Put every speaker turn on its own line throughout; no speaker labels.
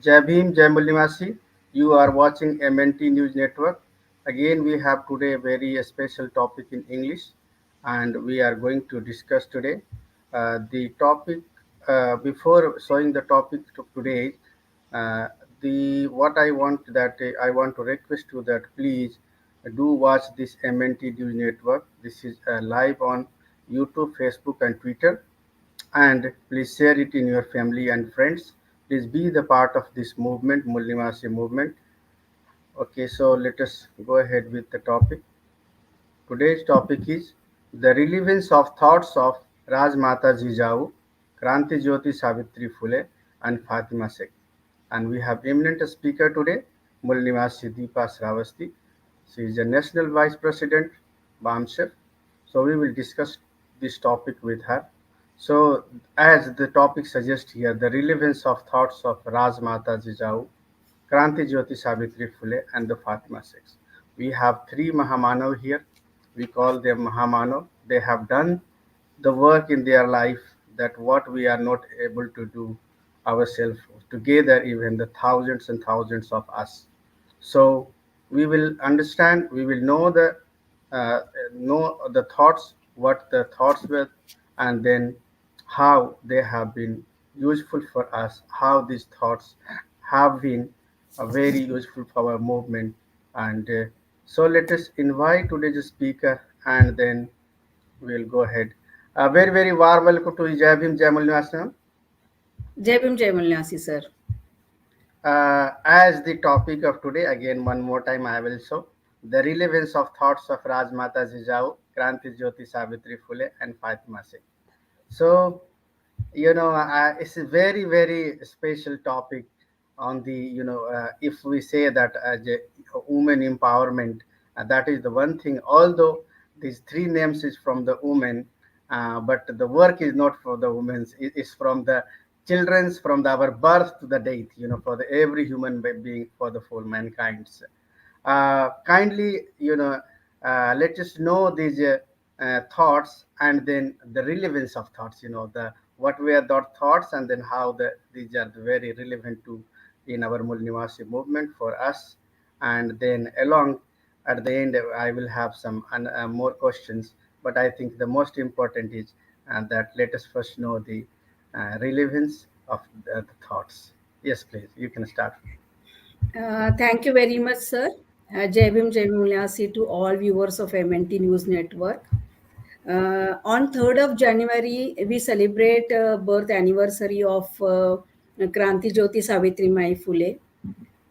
Jai Bhim, Jai Mullimasi. You are watching MNT News Network. Again, we have today a very special topic in English, and we are going to discuss today. The topic before showing the topic to today, uh, the what I want that I want to request you that please do watch this MNT News Network. This is live on YouTube, Facebook, and Twitter, and please share it in your family and friends. Please be the part of this movement, Mullimasi movement. Okay, so let us go ahead with the topic. Today's topic is the relevance of thoughts of Rajmata Jijau, Krantijyoti Shavitri Phule, and Fatima Sheikh. And we have eminent speaker today, Mullimasi Deepa Shravasti. She is the National Vice President, BAMCEF. So we will discuss this topic with her. So, as the topic suggests here, the relevance of thoughts of Rajmata Jijau, Krantijyoti Savitri Phule, and the Fatima Sheikhs. We have three Mahamanav here. We call them Mahamanav. They have done the work in their life that what we are not able to do ourselves together, even the thousands and thousands of us. So we will understand, we will uh, know the thoughts, what the thoughts were, and then how they have been useful for us, how these thoughts have been very useful for our movement. And so let us invite today's speaker, and then we'll go ahead. Very, very warm welcome to Jai Bhim, Jai Mullimasi.
Jai Bhim, Jai Mulnasi, sir.
As the topic of today, again, one more time, I will show the relevance of thoughts of Rajmata Jijau, Krantijyoti Savitri Phule, and Fatima Sheikh. So, it's a very, very special topic on the, if we say that women empowerment, that is the one thing, although these three names is from the women, but the work is not for the women, it's from the children's, from our birth to the date, for the every human being, for the full mankind. Kindly, let us know these thoughts, and then the relevance of thoughts, the what were the thoughts, and then how these are very relevant to in our Mulnivasi movement for us. And then along at the end, I will have some more questions, but I think the most important is that let us first know the relevance of the thoughts. Yes, please, you can start.
Thank you very much, sir. Jai Bhim, Jai Mulnasi to all viewers of MNT News Network. On 3rd of January, we celebrate birth anniversary of Krantijyoti Savitri Mai Phule.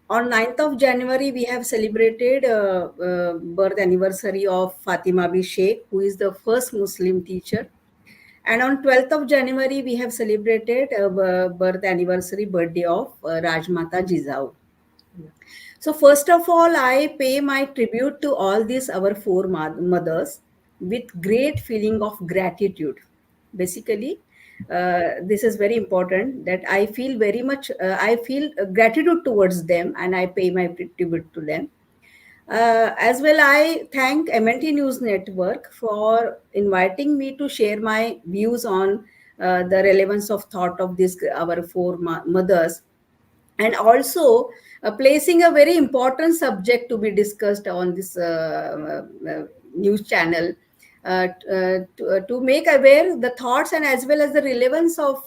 On 9th of January, we have celebrated birth anniversary of Fatima Sheikh, who is the first Muslim teacher. And on 12th of January, we have celebrated birth anniversary birthday of Rajmata Jijau. So first of all, I pay my tribute to all these our four mothers with great feeling of gratitude. Basically, this is very important that I feel very much, I feel gratitude towards them and I pay my tribute to them. As well, I thank MNT News Network for inviting me to share my views on the relevance of thought of this our four mothers, and also placing a very important subject to be discussed on this news channel, to make aware the thoughts and as well as the relevance of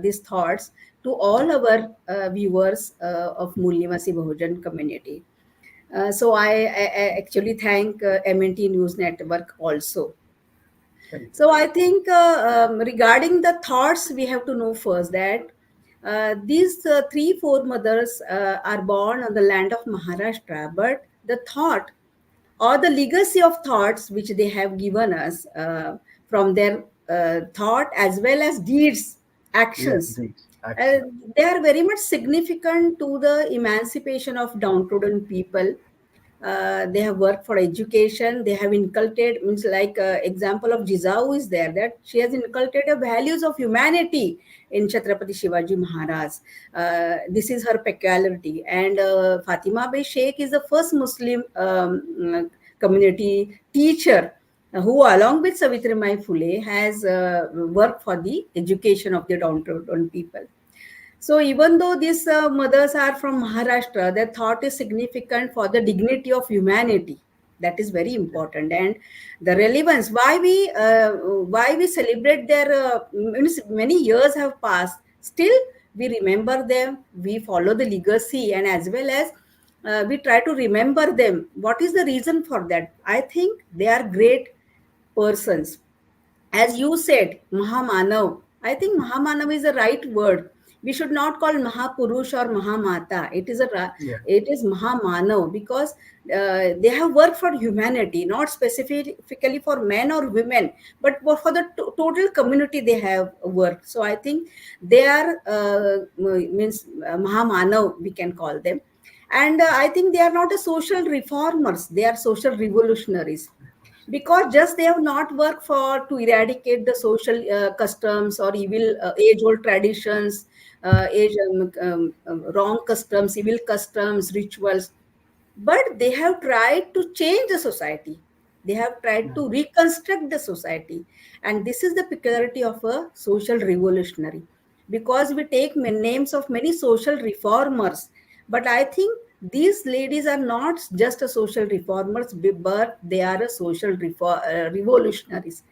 these thoughts to all our viewers of Mulyamasi Bahujan community. So I actually thank MNT News Network also.
Thank you.
So I think regarding the thoughts, we have to know first that these three foremothers are born on the land of Maharashtra, but the thought or the legacy of thoughts which they have given us from their thought as well as deeds,
Yes,
actions,
please.
uh,
Action.
they are very much significant to the emancipation of downtrodden people. They have worked for education. They have inculcated, means like example of Jizau is there, that she has inculcated values of humanity in Chhatrapati Shivaji Maharaj. This is her peculiarity. And Fatima Sheikh is the first Muslim community teacher who, along with Savitri Mai Phule, has worked for the education of the downtrodden people. So even though these mothers are from Maharashtra, their thought is significant for the dignity of humanity. That is very important, and the relevance. Why we celebrate their means many years have passed. Still, we remember them. We follow the legacy, and as well as we try to remember them. What is the reason for that? I think they are great persons. As you said, Mahamanav. I think Mahamanav is the right word. We should not call Mahapurush or Mahamata.
Yeah,
It is Mahamanav because they have worked for humanity, not specifically for men or women, but for the total community they have worked. So I think they are means Mahamanav. We can call them, and I think they are not a social reformers. They are social revolutionaries because just they have not worked for to eradicate the social customs or evil age old traditions, wrong customs, evil customs, rituals, but they have tried to change the society. They have tried to reconstruct the society, and this is the peculiarity of a social revolutionary, because we take names of many social reformers, but I think these ladies are not just a social reformers, but they are a social revolutionaries.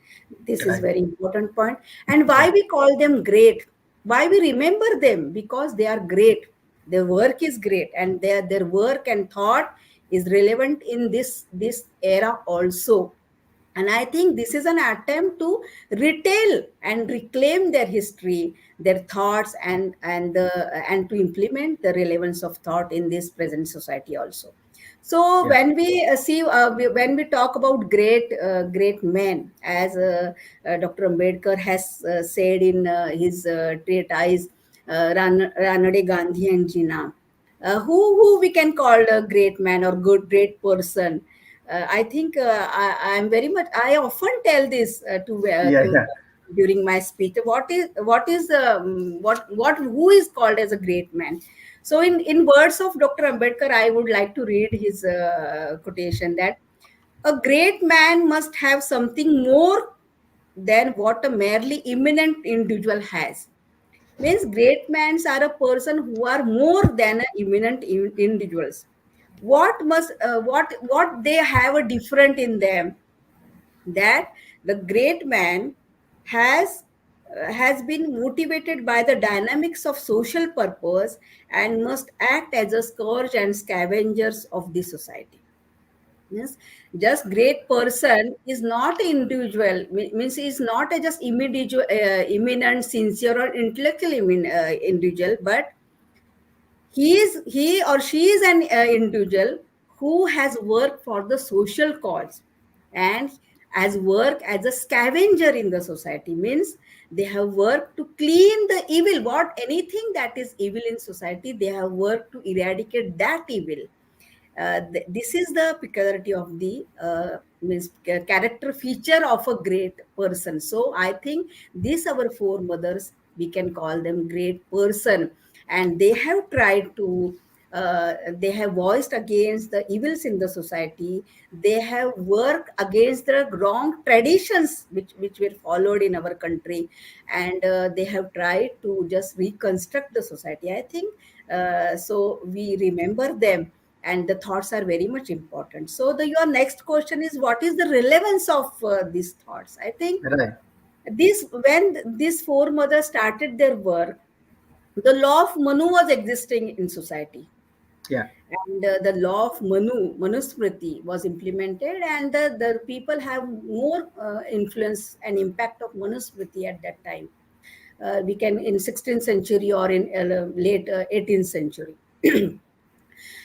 This is
right.
very important point. And why
Yeah,
we call them great, why we remember them, because they are great. Their work is great, and their work and thought is relevant in this era also. And I think this is an attempt to retell and reclaim their history, their thoughts, and to implement the relevance of thought in this present society also. So
yeah,
when when we talk about great men, as Dr. Ambedkar has said in his treatise Ranade, Gandhi and Jinnah, who we can call a great man or good great person. I think I am very much. I often tell this
yeah,
to
yeah.
during my speech. What who is called as a great man? So in words of Dr. Ambedkar, I would like to read his quotation that a great man must have something more than what a merely eminent individual has. Means great men are a person who are more than a eminent individuals. What they have a different in them, that the great man has been motivated by the dynamics of social purpose and must act as a scourge and scavengers of the society. Yes, just great person is not individual, means is not a just individual, eminent, sincere, or intellectual individual, but he or she is an individual who has worked for the social cause and has worked as a scavenger in the society. Means they have worked to clean the evil, what anything that is evil in society, they have worked to eradicate that evil. This is the peculiarity of the means character feature of a great person. So I think these our foremothers, we can call them great person, and they have tried to they have voiced against the evils in the society. They have worked against the wrong traditions which were followed in our country, and they have tried to just reconstruct the society. I think so we remember them, and the thoughts are very much important. So the your next question is, what is the relevance of these thoughts? I think
Right.
this when these four mothers started their work, the law of Manu was existing in society,
Yeah,
and the law of Manusmriti was implemented, and the people have more influence and impact of Manusmriti at that time. We can in 16th century or in late 18th century.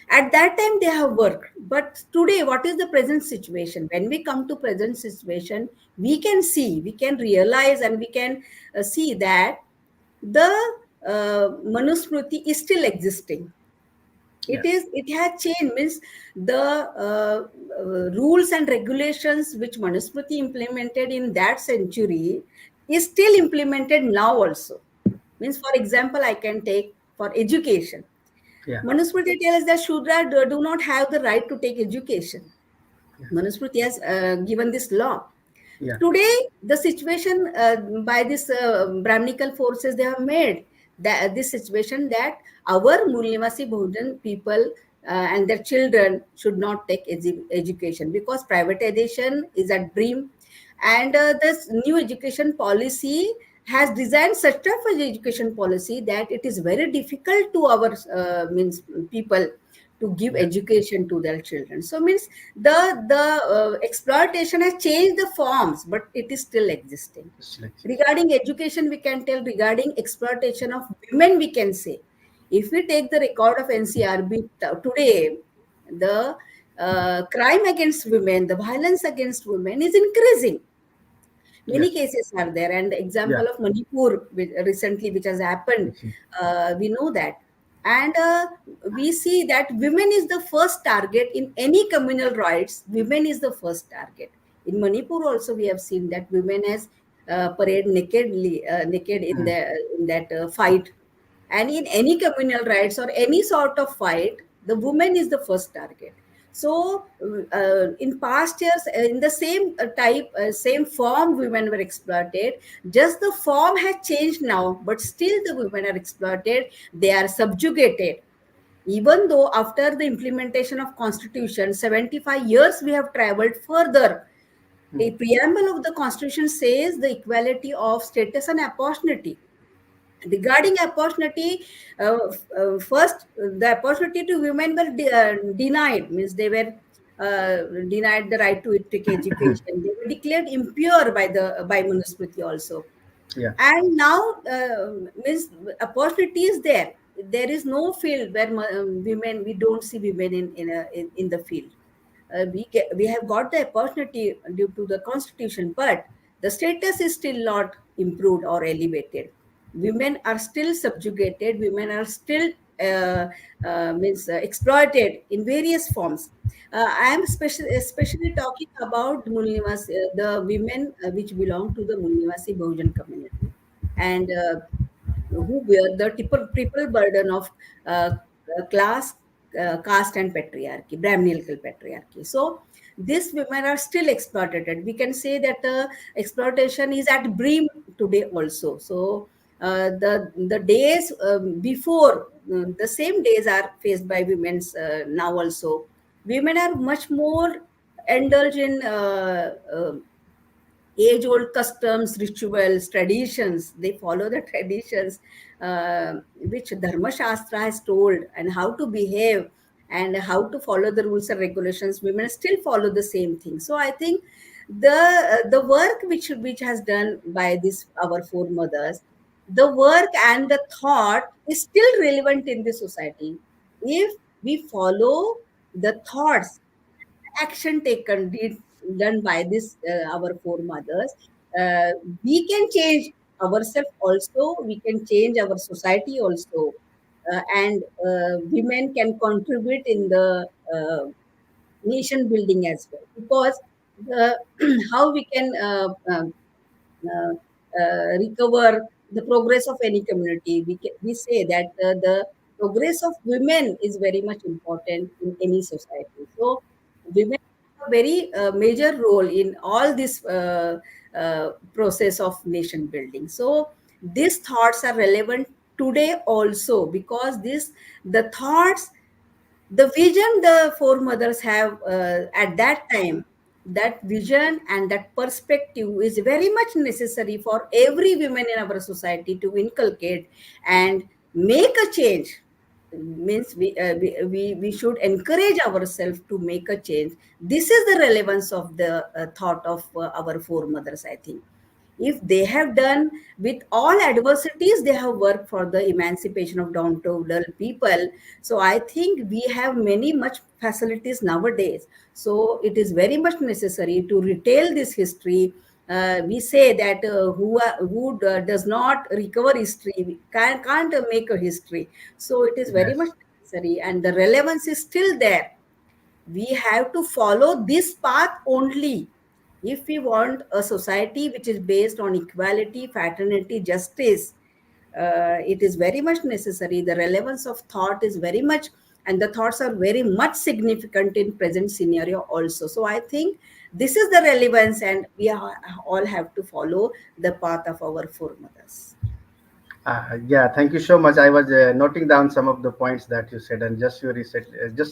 At that time they have worked, but today what is the present situation? When we come to present situation, we can realize, and we can see that the Manusmriti is still existing.
yeah,
It has changed. Means the rules and regulations which Manusmriti implemented in that century is still implemented now also. Means, for example, I can take for education.
yeah,
Manusmriti tells that Shudra do not have the right to take education.
yeah,
Manusmriti has given this law.
yeah,
Today, the situation by this Brahminical forces they have made. that this situation that our Mulnivasi Bhujan people and their children should not take education, because privatization is a dream, and this new education policy has designed such type of education policy that it is very difficult to our means people to give
Yeah.
education to their children. So means the exploitation has changed the forms, but it is still existing.
It's like this.
Regarding education, we can tell, regarding exploitation of women, we can say, if we take the record of NCRB today, the crime against women, the violence against women is increasing.
Yeah.
Many cases are there, and the
Yeah.
example of Manipur recently, which has happened,
It's,
we know that. And we see that women is the first target in any communal rights. Women is the first target. In Manipur also, we have seen that women has parade nakedly, naked in
mm,
the in that fight. And in any communal rights or any sort of fight, the woman is the first target. So in past years, in the same type, same form, women were exploited. Just the form has changed now, but still the women are exploited. They are subjugated. Even though after the implementation of Constitution, 75 years we have traveled further.
mm,
A preamble of the Constitution says the equality of status and opportunity. Regarding opportunity, first the opportunity to women were denied, means they were denied the right to take education. They were declared impure by the by Manusmriti also.
yeah.
And now means opportunity is there. There is no field where women, we don't see women in the field. We have got the opportunity due to the constitution, but the status is still not improved or elevated. Women are still subjugated. Women are still means exploited in various forms. I am especially talking about the women which belong to the Mulnivasi Bahujan community, and who bear the triple burden of class, caste, and patriarchy, Brahminical patriarchy. So these women are still exploited. We can say that exploitation is at brim today also. So the days before, the same days are faced by women now also. Women are much more indulged in age old customs, rituals, traditions. They follow the traditions which Dharma Shastra has told, and how to behave and how to follow the rules and regulations. Women still follow the same thing. So I think the work which has done by this our foremothers, the work and the thought is still relevant in the society. If we follow the thoughts, action taken done by this our foremothers, uh, we can change ourselves also, we can change our society also, and women can contribute in the nation building as well, because the, how we can recover the progress of any community. We say that the progress of women is very much important in any society. So women have a very major role in all this process of nation building. So these thoughts are relevant today also, because this the thoughts, the vision the foremothers have at that time, that vision and that perspective is very much necessary for every woman in our society to inculcate and make a change. Means we should encourage ourselves to make a change. This is the relevance of the thought of our foremothers, I think. If they have done with all adversities, they have worked for the emancipation of downtrodden people. So I think we have many much facilities nowadays. So it is very much necessary to retell this history. We say that who does not recover history can't make a history. So it is very much
Yes.
necessary, and the relevance is still there. We have to follow this path only if we want a society which is based on equality, fraternity, justice. It is very much necessary. The relevance of thought is very much, and the thoughts are very much significant in present scenario also. So I think this is the relevance, and we all have to follow the path of our foremothers.
Yeah, thank you so much. I was noting down some of the points that you said, and just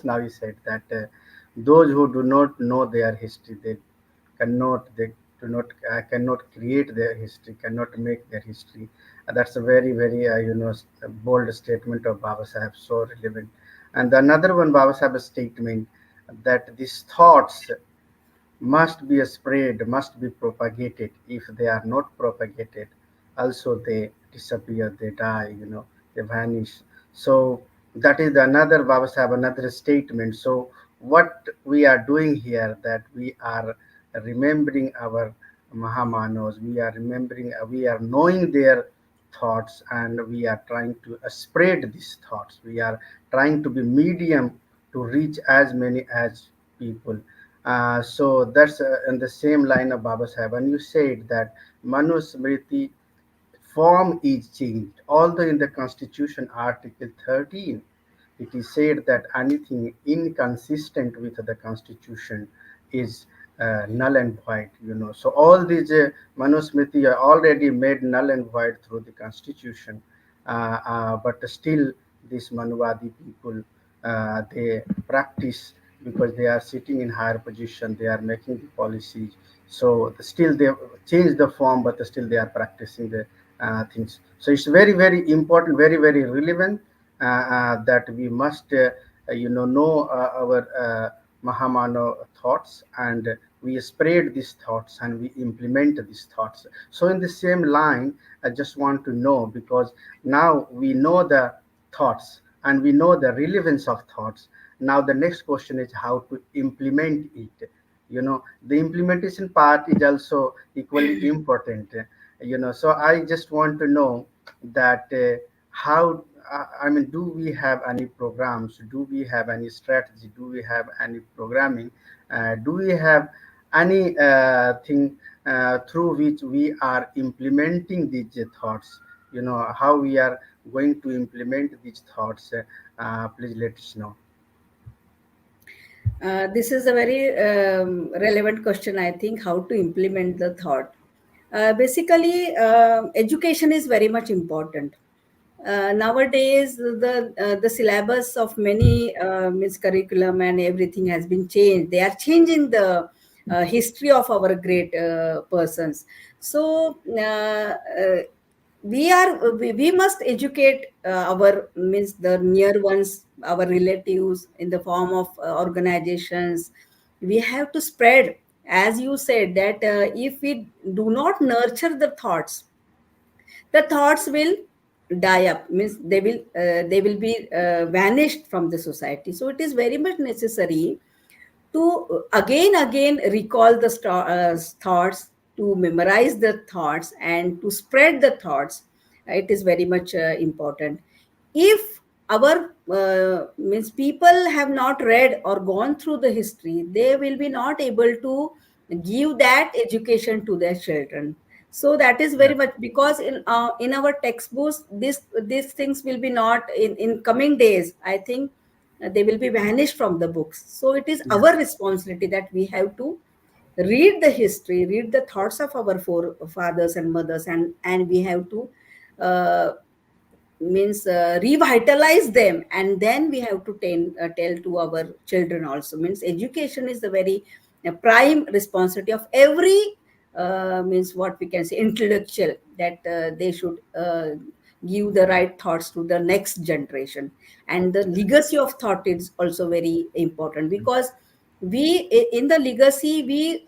now you said that those who do not know their history, they do not cannot create their history, cannot make their history. That's a very, very bold statement of Baba Sahib, so relevant. And another one, Baba Sahib's statement that these thoughts must be spread, must be propagated. If they are not propagated, also they disappear, they die, they vanish. So that is another Baba Sahib, another statement. So what we are doing here, that we are remembering our Mahamanos, we are remembering, we are knowing their thoughts, and we are trying to spread these thoughts. We are trying to be medium to reach as many as people. So that's in the same line of Baba Sahib. And you said that Manu Smriti form is changed. Although in the Constitution, Article 13, it is said that anything inconsistent with the Constitution is null and void. So all these Manusmriti are already made null and void through the Constitution. But still, these Manuvadi people, they practice, because they are sitting in higher position, they are making the policies. So still they change the form, but still they are practicing the things. So it's very, very important, very, very relevant, that we must know our Mahamano thoughts, and we spread these thoughts and we implement these thoughts. So in the same line, I just want to know, because now we know the thoughts and we know the relevance of thoughts. Now the next question is how to implement it. The implementation part is also equally important. So I just want to know that how, I mean, do we have any programs? Do we have any strategy? Do we have any programming? Do we have any thing through which we are implementing these thoughts? How we are going to implement these thoughts? Please let us know.
This is a very relevant question, I think, how to implement the thought. Basically, education is very much important. Nowadays, the syllabus of many means curriculum and everything has been changed. They are changing the history of our great persons. So we must educate our means the near ones, our relatives, in the form of organizations. We have to spread, as you said, that if we do not nurture the thoughts will die up, means they will be vanished from the society. So it is very much necessary to again recall the thoughts, to memorize the thoughts and to spread the thoughts. It is very much important. If our means people have not read or gone through the history, they will be not able to give that education to their children. So that is very
Yeah,
much, because in our textbooks these things will be not in coming days, I think. They will be vanished from the books. So it is
yeah,
our responsibility that we have to read the history, read the thoughts of our forefathers and mothers, and we have to uh, means revitalize them, and then we have to tell to our children also. Means education is the very prime responsibility of every means what we can say intellectual, that they should give the right thoughts to the next generation. And the legacy of thought is also very important, because we in the legacy we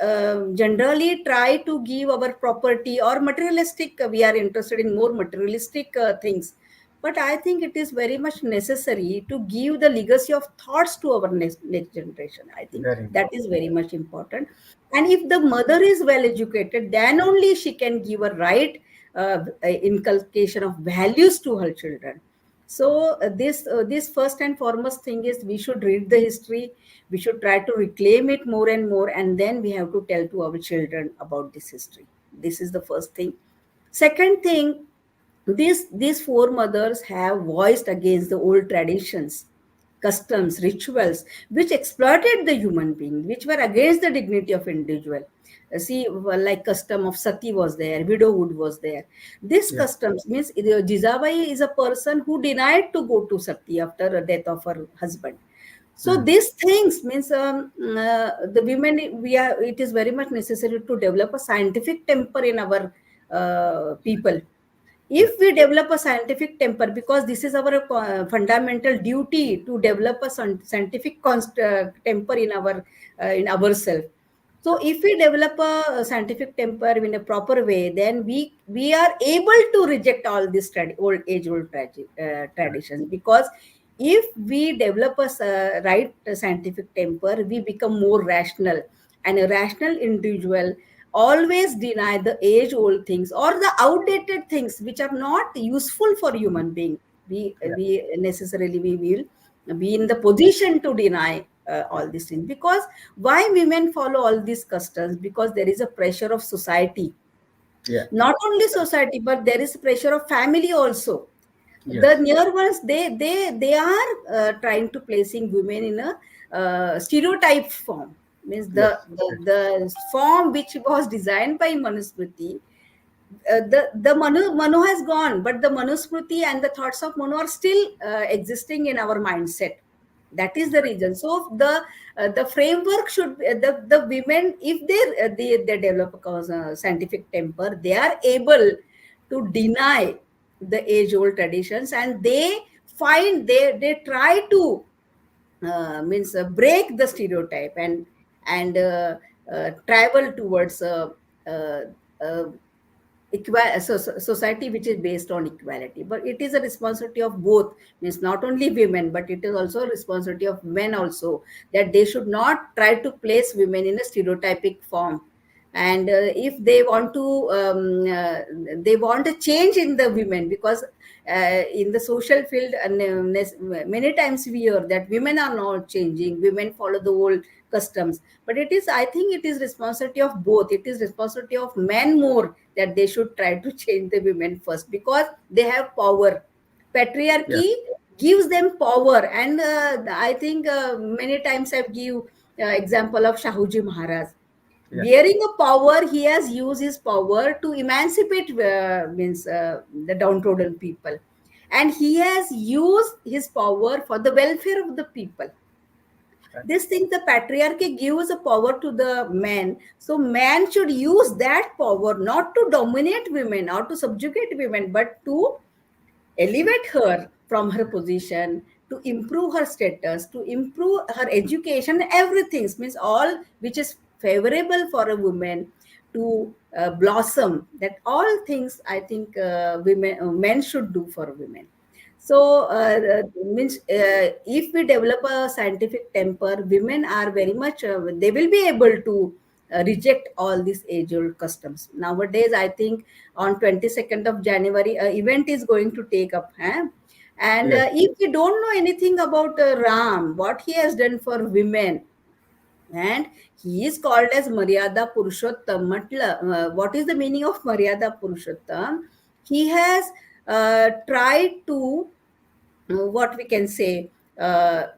generally try to give our property or materialistic, we are interested in more materialistic things. But I think it is very much necessary to give the legacy of thoughts to our next generation. I think
very
that
important.
is very much important. And if the mother is well educated, then only she can give a right inculcation of values to her children. So this first and foremost thing is, we should read the history, we should try to reclaim it more and more, and then we have to tell to our children about this history. This is the first thing. Second thing, these foremothers have voiced against the old traditions, customs, rituals, which exploited the human being, which were against the dignity of individual. See, well, like custom of sati was there, widowhood was there. This
Yeah.
customs means Jizabai is a person who denied to go to sati after the death of her husband. So
Mm.
these things means the women, we are, it is very much necessary to develop a scientific temper in our people.
Yeah.
If we develop a scientific temper, because this is our fundamental duty to develop a scientific temper in ourselves. So if we develop a scientific temper in a proper way, then we are able to reject all these old traditions. Because if we develop a right scientific temper, we become more rational, and a rational individual always deny the age old things or the outdated things which are not useful for human being.
Yeah.
We necessarily we will be in the position to deny all these things. Because why women follow all these customs? Because there is a pressure of society,
Yeah.
not only society, but there is pressure of family also. The
Yes.
near ones, they are trying to placing women in a stereotype form. Means
Yes.
the form which was designed by Manusmriti, the Manu has gone, but the Manusmriti and the thoughts of Manu are still existing in our mindset. That is the reason. So the framework should be, the women, if they develop a scientific temper, they are able to deny the age old traditions, and they try to break the stereotype, and travel towards uh, uh, society which is based on equality. But it is a responsibility of both, means not only women, but it is also a responsibility of men also, that they should not try to place women in a stereotypic form. And if they want to they want a change in the women, because in the social field, and many times we hear that women are not changing, women follow the old customs. But it is, I think it is responsibility of both. It is responsibility of men more, that they should try to change the women first, because they have power.
Yeah.
Patriarchy gives them power. And I think many times I've give example of Shahuji Maharaj.
Yeah.
Bearing a power, he has used his power to emancipate means the downtrodden people, and he has used his power for the welfare of the people.
Right.
This thing, the patriarchy gives a power to the men, so man should use that power not to dominate women or to subjugate women, but to elevate her from her position, to improve her status, to improve her education, everything means all which is favorable for a woman to blossom. That all things, I think women men should do for women. So means if we develop a scientific temper, women are very much they will be able to reject all these age old customs. Nowadays, I think on 22nd of January, event is going to take up. And
Yes.
if we don't know anything about Ram, what he has done for women, and he is called as Maryada Purushottam. What is the meaning of Maryada Purushottam? He has tried to what we can say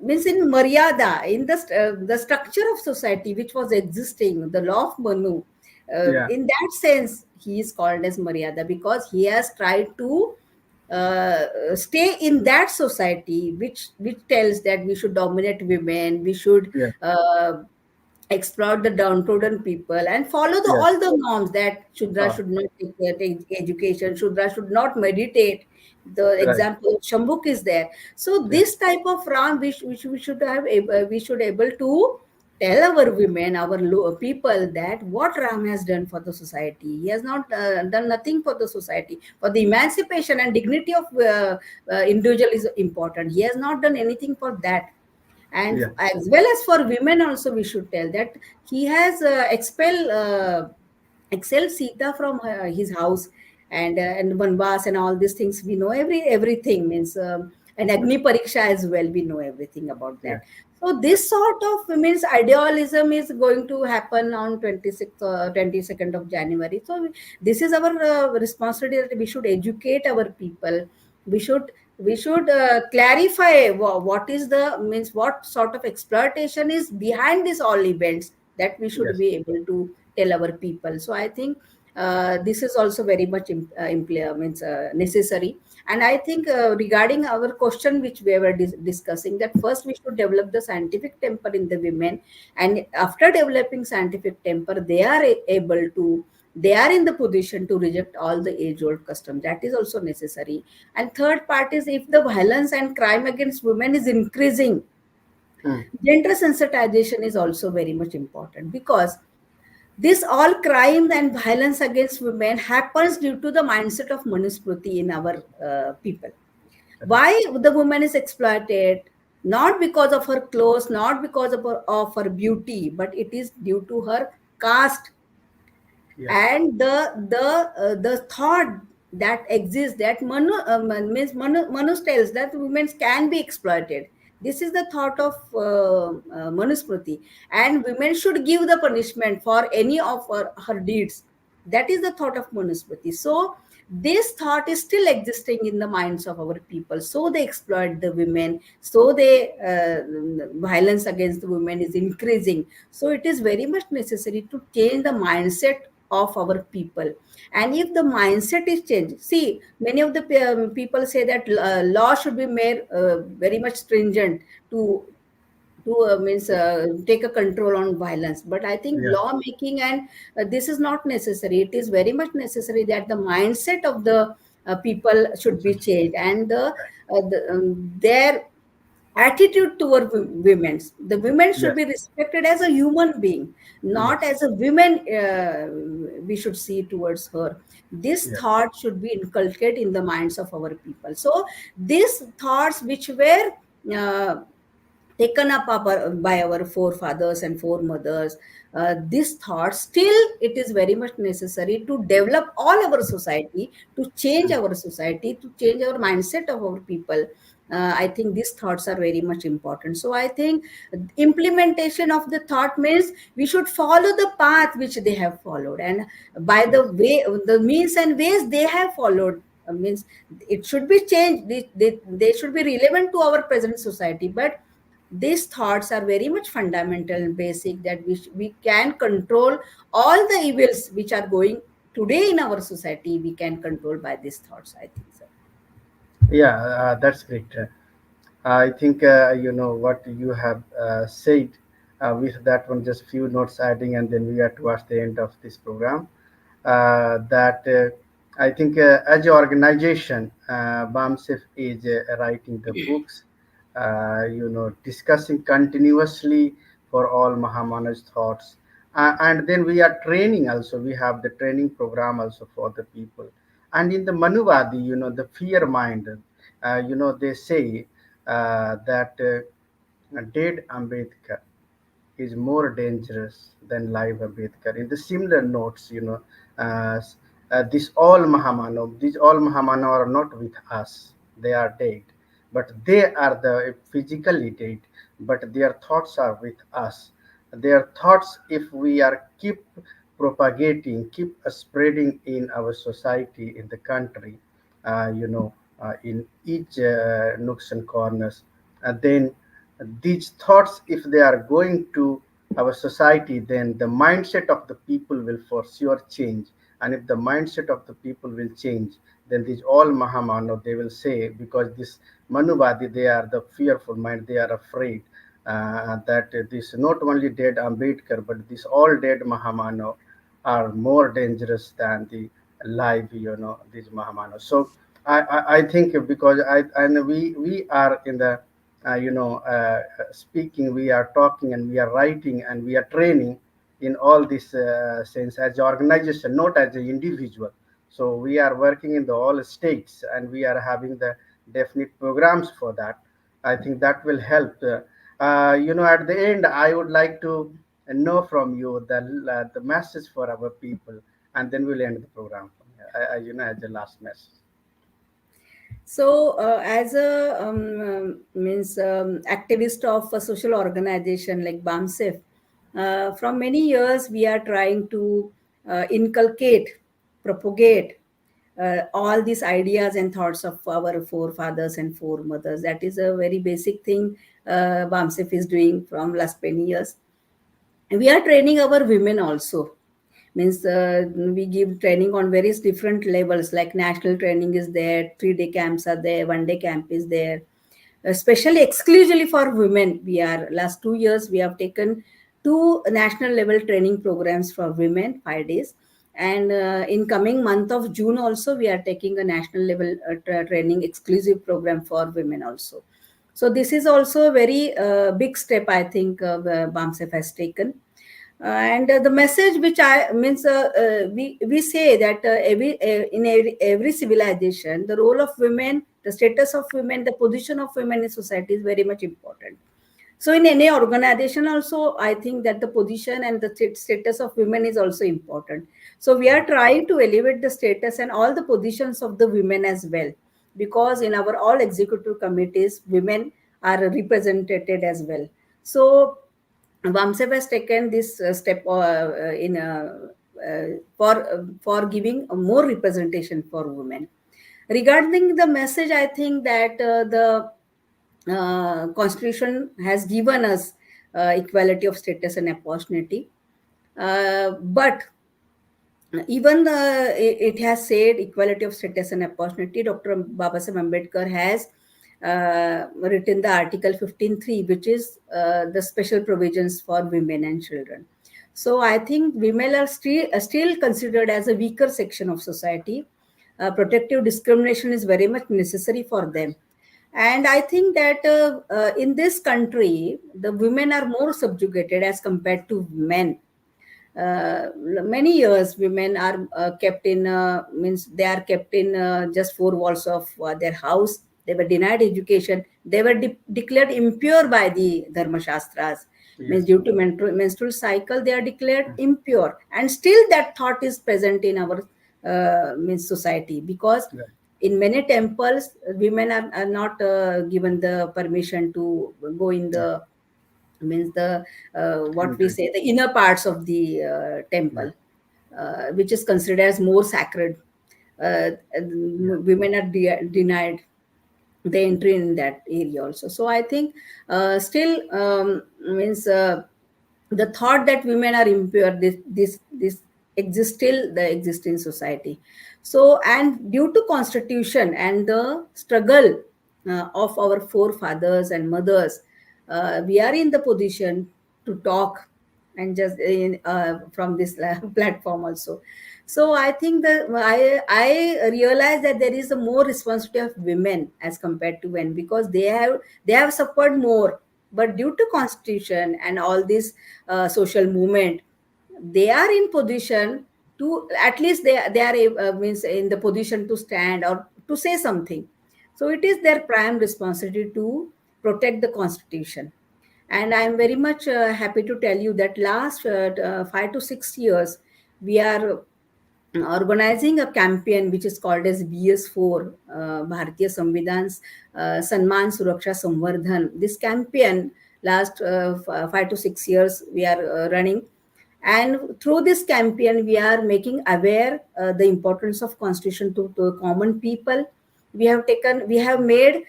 means in maryada, in the structure of society which was existing, the law of Manu,
Yeah.
in that sense he is called as maryada, because he has tried to stay in that society which tells that we should dominate women, we should
Yeah.
uh, exploit the downtrodden people, and follow
Yeah.
all the norms that Shudra
Ah,
should not take education, Shudra should not meditate. The
right.
example of Shambhuk is there. So
Yeah.
this type of Ram, we should have we should able to tell our women, our people, that what Ram has done for the society. He has not done nothing for the society. For the emancipation and dignity of individual is important. He has not done anything for that. And
Yeah.
as well as for women also, we should tell that he has expelled Sita from his house, and Vanvas and all these things. We know everything means and Agni Pariksha as well. We know everything about
Yeah.
that. So this sort of means idealism is going to happen on 26th 22nd of January. So this is our responsibility, that we should educate our people. We should clarify what is the means, what sort of exploitation is behind these all events, that we should
Yes.
be able to tell our people. So I think this is also very much necessary. And I think regarding our question which we were discussing, that first we should develop the scientific temper in the women, and after developing scientific temper, they are able to, they are in the position to reject all the age old custom. That is also necessary. And third part is, if the violence and crime against women is increasing,
Hmm.
gender sensitization is also very much important, because this all crime and violence against women happens due to the mindset of manusmriti in our people.
Correct.
Why the woman is exploited? Not because of her clothes, not because of her beauty, but it is due to her caste.
Yes.
And the thought that exists, that Manu tells that women can be exploited. This is the thought of Manusmriti, and women should give the punishment for any of her deeds. That is the thought of Manusmriti. So this thought is still existing in the minds of our people, so they exploit the women, so they violence against the women is increasing. So it is very much necessary to change the mindset of our people. And if the mindset is changed, see, many of the people say that law should be made very much stringent to means take a control on violence. But I think
Yeah.
law making and this is not necessary. It is very much necessary that the mindset of the people should be changed, and their attitude toward women. The women should
Yes.
be respected as a human being, not
Yes.
as a woman. We should see towards her. This
Yes.
thought should be inculcated in the minds of our people. So these thoughts which were uh, taken up by our forefathers and foremothers, this thought still, it is very much necessary to develop all our society, to change our society, to change our mindset of our people. I think these thoughts are very much important. So I think implementation of the thought means we should follow the path which they have followed, and by the
Yes.
way, the means and ways they have followed, means it should be changed. They should be relevant to our present society. But these thoughts are very much fundamental and basic, that we can control all the evils which are going today in our society. We can control by these thoughts, I think so.
Yeah, that's great. I think what you have said. With that one, just few notes adding, and then we are towards the end of this program. That I think as an organization, BAMCEF is writing the books, discussing continuously for all Mahamana's thoughts. And then we are training also. We have the training program also for the people. And in the Manuvadi, the fear mind, they say that dead Ambedkar is more dangerous than live Ambedkar. In the similar notes, uh, these all Mahamano are not with us. They are dead, but they are the physically dead, but their thoughts are with us. Their thoughts, if we are keep propagating, keep spreading in our society, in the country, in each nooks and corners, then these thoughts, if they are going to our society, then the mindset of the people will for sure change. And if the mindset of the people will change, then these all Mahamano, they will say, because this Manuvadi, they are the fearful mind, they are afraid that this not only dead Ambedkar, but this all dead Mahamano are more dangerous than the live, these Mahamano. So I think, because and we are in the speaking, we are talking, and we are writing, and we are training in all this sense as an organization, not as an individual. So we are working in the all states, and we are having the definite programs for that. I think that will help. At the end, I would like to know from you the message for our people, and then we'll end the program. As the last message.
So, as a means activist of a social organization like BAMCEF, from many years we are trying to inculcate, propagate all these ideas and thoughts of our forefathers and foremothers. That is a very basic thing BAMCEF is doing from last many years. And we are training our women also. Means we give training on various different levels, like national training is there, 3-day camps are there, 1-day camp is there, especially exclusively for women. We are last 2 years we have taken two national level training programs for women, 5 days, and in coming month of June also we are taking a national level training exclusive program for women also. So this is also a very big step, I think, BAMCEF has taken. And the message which I means we say that every civilization, the role of women, the status of women, the position of women in society is very much important. So in any organization also, I think that the position and the status of women is also important. So we are trying to elevate the status and all the positions of the women as well, because in our all executive committees women are represented as well. So BAMCEF has taken this step in for giving more representation for women. Regarding the message, I think that the Constitution has given us equality of status and opportunity, but even it has said equality of status and opportunity. Dr. Babasaheb Ambedkar has written the Article 15.3, which is the special provisions for women and children. So I think women are still considered as a weaker section of society. Protective discrimination is very much necessary for them. And I think that in this country, the women are more subjugated as compared to men. Many years women are kept in means they are kept in just four walls of their house. They were denied education, they were declared impure by the dharma shastras. Means
Yes.
due to menstrual cycle they are declared impure, and still that thought is present in our means society, because
Right.
in many temples women are not given the permission to go in
Right.
the means the what we
Entry.
say, the inner parts of the
Right.
temple, which is considered as more sacred.
Yeah.
Women are denied the entry in that area also. So I think still means the thought that women are impure, this exists still, the existing society. So, and due to constitution and the struggle of our forefathers and mothers, we are in the position to talk, and just in, from this platform also. So I think that I realize that there is a more responsibility of women as compared to men, because they have suffered more, but due to constitution and all this social movement, they are in position to, at least they are means in the position to stand or to say something. So it is their prime responsibility to protect the constitution. And I am very much happy to tell you that last 5 to 6 years we are organizing a campaign which is called as BS4, Bharatiya Samvidhan's Sanman Suraksha Samvardhan. This campaign last 5 to 6 years we are running, and through this campaign we are making aware the importance of constitution to common people. We have made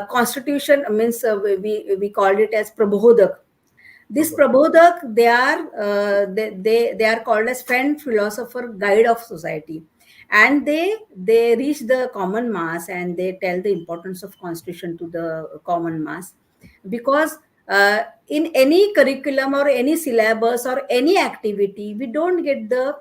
constitution, means we called it as Prabodhak. This
Bye-bye.
Prabodhak, they are called as friend, philosopher, guide of society, and they reach the common mass and they tell the importance of constitution to the common mass, because in any curriculum or any syllabus or any activity we don't get the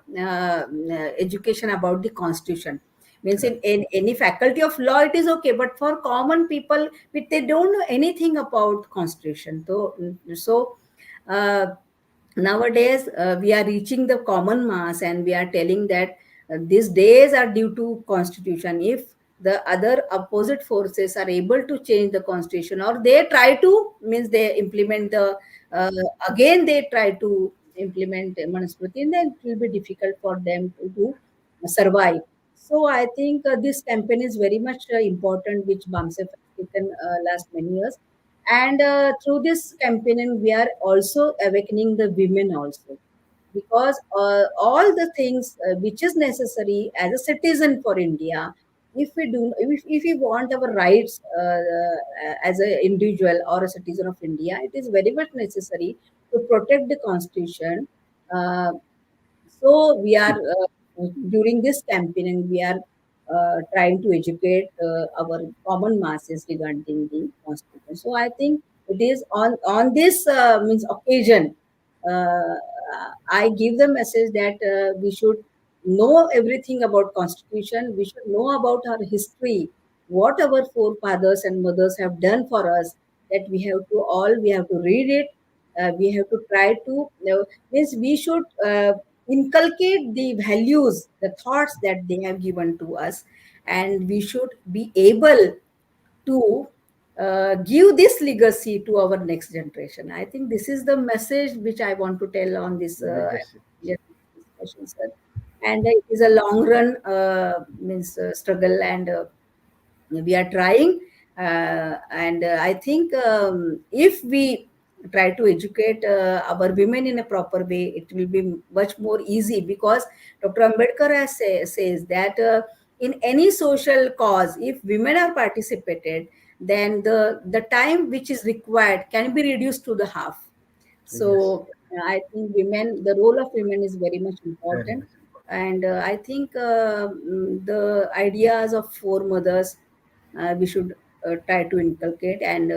education about the constitution. Means
Right.
in any faculty of law it is okay, but for common people, they don't know anything about constitution. So uh, nowadays we are reaching the common mass and we are telling that these days are due to constitution. If the other opposite forces are able to change the constitution, or they try to, means they implement the uh, again they try to implement Manusmriti, then it will be difficult for them to survive. So I think this campaign is very much important, which BAMCEF has taken last many years. And through this campaign, we are also awakening the women also, because all the things which is necessary as a citizen for India, if we want our rights as an individual or a citizen of India, it is very much necessary to protect the constitution. Uh, So we are during this campaign, we are trying to educate our common masses regarding the constitution. So I think it is on this means occasion. Uh, I give the message that we should know everything about constitution. We should know about our history, what our forefathers and mothers have done for us. That we have to read it. We have to try to means we should inculcate the values, the thoughts that they have given to us, and we should be able to give this legacy to our next generation. I think this is the message which I want to tell on this
legacy.
discussion, sir. And it is a long run means struggle, and we are trying. And I think if we try to educate our women in a proper way, it will be much more easy, because Dr. Ambedkar says that in any social cause, if women are participated, then the time which is required can be reduced to the half.
Yes,
So I think the role of women is very much
very
important.
much important.
And I think the ideas of foremothers we should try to inculcate, and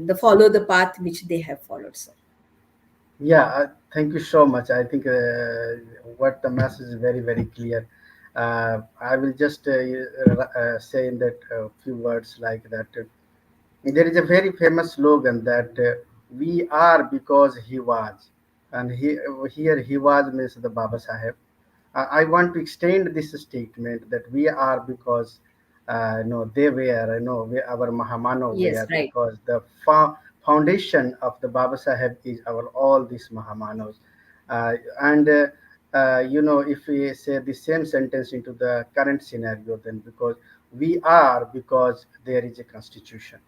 the follow the path which they have followed, sir.
Yeah, thank you so much. I think what the message is very, very clear. I will just say in that few words like that. There is a very famous slogan that we are because he was, and here he was means the Baba Saheb. I want to extend this statement that we are because no, they were, our Mahamano
Yes,
were,
right.
because the foundation of the Baba Saheb is our all these Mahamanos. And if we say the same sentence into the current scenario, then because we are because there is a constitution.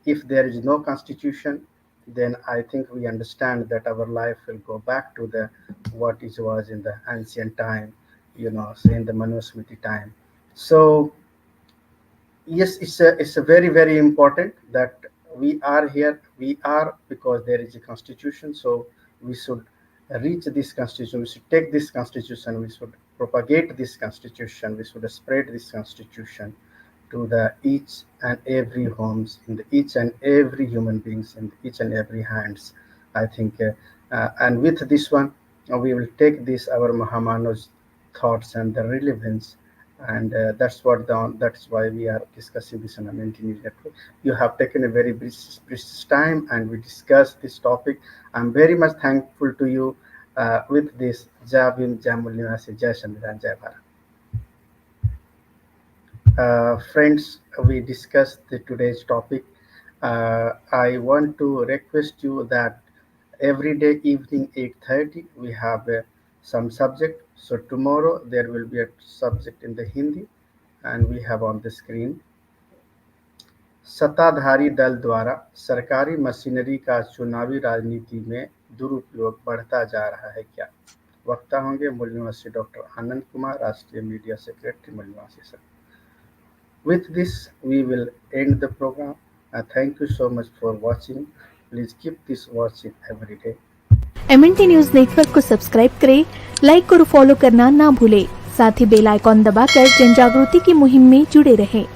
If there is no constitution, then I think we understand that our life will go back to the what it was in the ancient time, say in the Manusmriti time. So yes, it's a very, very important that we are here. We are because there is a constitution. So we should reach this constitution. We should take this constitution. We should propagate this constitution. We should spread this constitution to the each and every homes, in the each and every human beings, in each and every hands. I think, and with this one, we will take this our Mahamano's thoughts and the relevance, and that's why we are discussing this on a maintenance network. You have taken a very precious time, and we discussed this topic. I'm very much thankful to you. With this, Javin Jamulina Jai Shanviran Jai Bharat. Friends, we discussed today's topic. I want to request you that every day evening 8:30 we have some subject. So tomorrow there will be a subject in the Hindi, and we have on the screen सत्ताधारी दल द्वारा सरकारी machinery का चुनावी राजनीति में दुरुपयोग बढ़ता जा रहा है क्या? वक्ता होंगे मूल्यवासी डॉक्टर आनंद कुमार, राष्ट्रीय media secretary Mulyavasi sir. With this, we will end the program. Thank you so much for watching. Please keep this watching every day.
MNT news network को सब्सक्राइब करें, लाइक और फॉलो करना ना भूलें. साथ ही बेल आइकॉन दबाकर जन जागृति की मुहिम में जुड़े रहें.